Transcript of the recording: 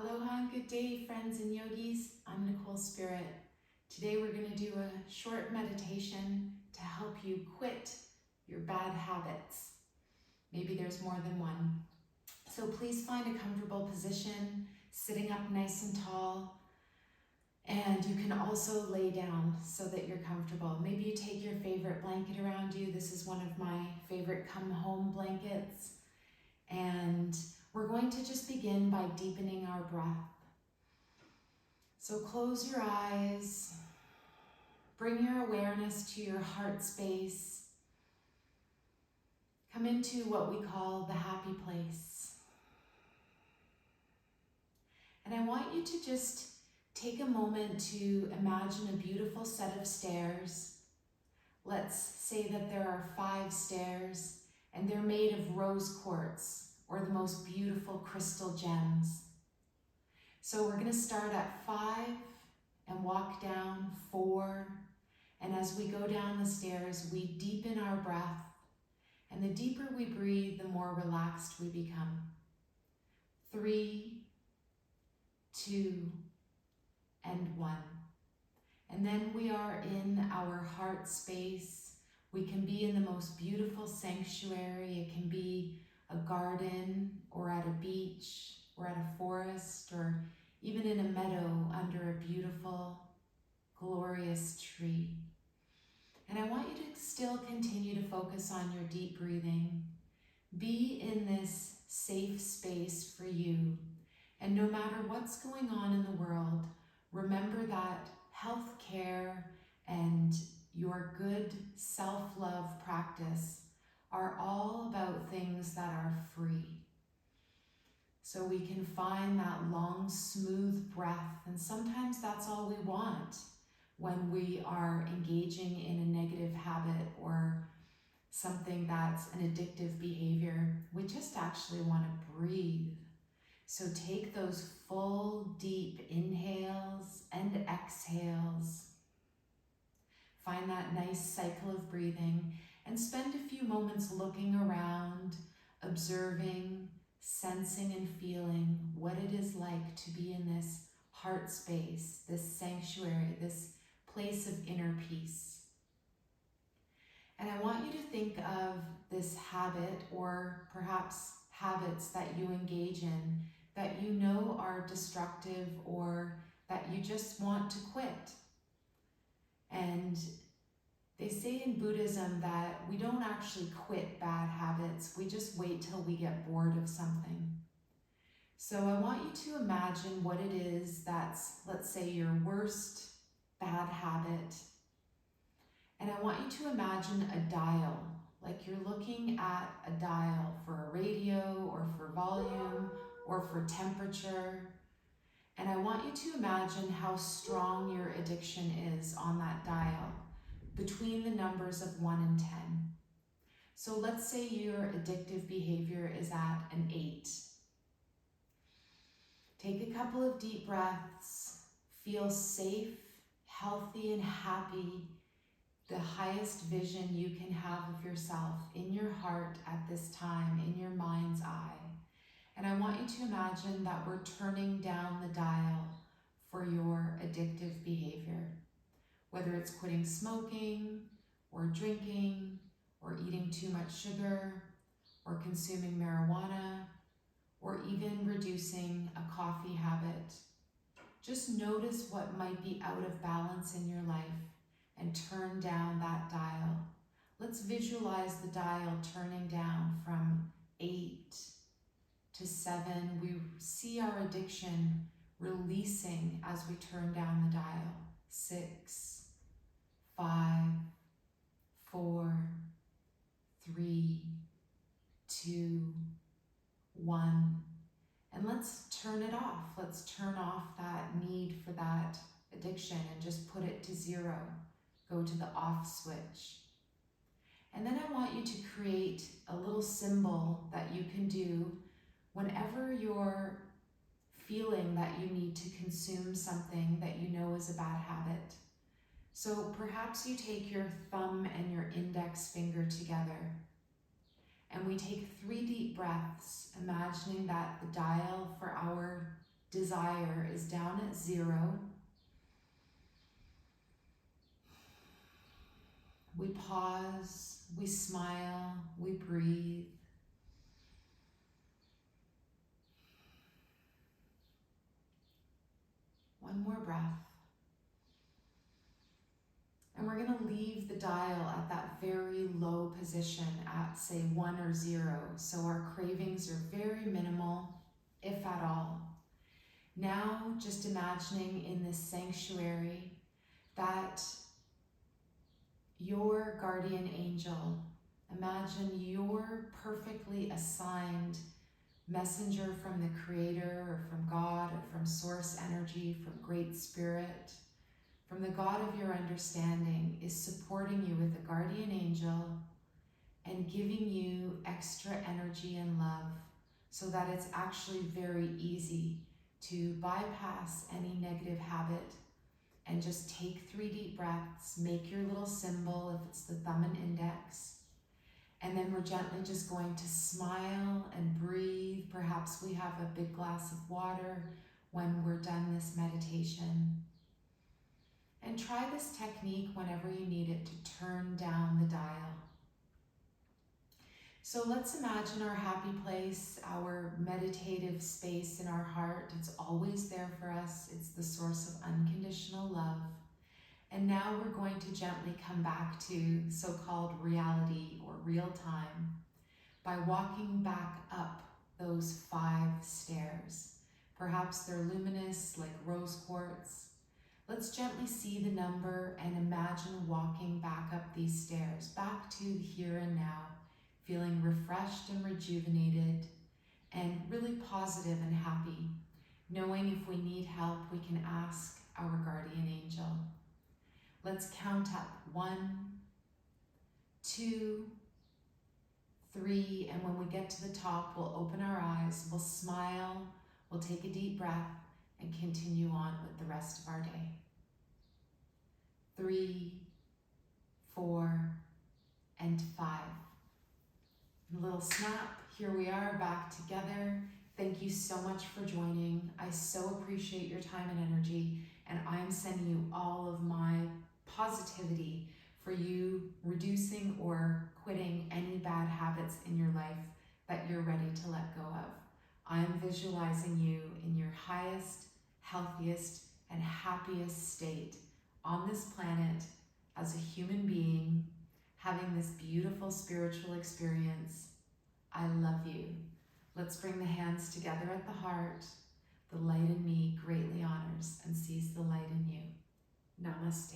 Aloha and good day, friends and yogis. I'm Nicole Spirit. Today we're going to do a short meditation to help you quit your bad habits. Maybe there's more than one. So please find a comfortable position, sitting up nice and tall. And you can also lay down so that you're comfortable. Maybe you take your favorite blanket around you. This is one of my favorite come home blankets. And we're going to just begin by deepening our breath. So close your eyes, bring your awareness to your heart space. Come into what we call the happy place. And I want you to just take a moment to imagine a beautiful set of stairs. Let's say that there are 5 stairs and they're made of rose quartz or the most beautiful crystal gems. So we're going to start at 5 and walk down 4. And as we go down the stairs, we deepen our breath. And the deeper we breathe, the more relaxed we become. 3, 2, and 1. And then we are in our heart space. We can be in the most beautiful sanctuary. It can be a garden or at a beach or at a forest or even in a meadow under a beautiful, glorious tree. And I want you to still continue to focus on your deep breathing. Be in this safe space for you. And no matter what's going on in the world, remember that healthcare and your good self-love practice are all about things that are free. So we can find that long, smooth breath, and sometimes that's all we want when we are engaging in a negative habit or something that's an addictive behavior. We just actually want to breathe. So take those full, deep inhales and exhales. Find that nice cycle of breathing and spend a few moments looking around, observing, sensing and feeling what it is like to be in this heart space, this sanctuary, this place of inner peace. And I want you to think of this habit or perhaps habits that you engage in that you know are destructive or that you just want to quit. And they say in Buddhism that we don't actually quit bad habits, we just wait till we get bored of something. So I want you to imagine what it is that's, let's say, your worst bad habit. And I want you to imagine a dial, like you're looking at a dial for a radio or for volume or for temperature. And I want you to imagine how strong your addiction is on that dial between the numbers of 1 and 10. So let's say your addictive behavior is at an 8. Take a couple of deep breaths, feel safe, healthy, and happy, the highest vision you can have of yourself in your heart at this time, in your mind's eye. And I want you to imagine that we're turning down the dial for your addictive behavior. Whether it's quitting smoking, or drinking, or eating too much sugar, or consuming marijuana, or even reducing a coffee habit. Just notice what might be out of balance in your life and turn down that dial. Let's visualize the dial turning down from 8 to 7. We see our addiction releasing as we turn down the dial. 6, 5, 4, 3, 2, 1. And let's turn it off. Let's turn off that need for that addiction and just put it to 0. Go to the off switch. And then I want you to create a little symbol that you can do whenever you're feeling that you need to consume something that you know is a bad habit. So perhaps you take your thumb and your index finger together and we take 3 deep breaths, imagining that the dial for our desire is down at 0. We pause, we smile, we breathe. One more breath. And we're going to leave the dial at that very low position at, say, 1 or 0. So our cravings are very minimal, if at all. Now, just imagining in this sanctuary that your guardian angel, imagine your perfectly assigned messenger from the Creator or from God or from Source Energy, from Great Spirit, from the God of your understanding, is supporting you with a guardian angel and giving you extra energy and love so that it's actually very easy to bypass any negative habit and just take 3 deep breaths, make your little symbol if it's the thumb and index, and then we're gently just going to smile and breathe. Perhaps we have a big glass of water when we're done this meditation. And try this technique whenever you need it to turn down the dial. So let's imagine our happy place, our meditative space in our heart. It's always there for us. It's the source of unconditional love. And now we're going to gently come back to so-called reality or real time by walking back up those 5 stairs. Perhaps they're luminous like rose quartz. Let's gently see the number and imagine walking back up these stairs, back to the here and now, feeling refreshed and rejuvenated and really positive and happy, knowing if we need help, we can ask our guardian angel. Let's count up 1, 2, 3, and when we get to the top, we'll open our eyes, we'll smile, we'll take a deep breath, and continue on with the rest of our day. 3, 4, and 5. A little snap, here we are back together. Thank you so much for joining. I so appreciate your time and energy, and I'm sending you all of my positivity for you reducing or quitting any bad habits in your life that you're ready to let go of. I'm visualizing you in your highest, healthiest, and happiest state on this planet as a human being, having this beautiful spiritual experience. I love you. Let's bring the hands together at the heart. The light in me greatly honors and sees the light in you. Namaste.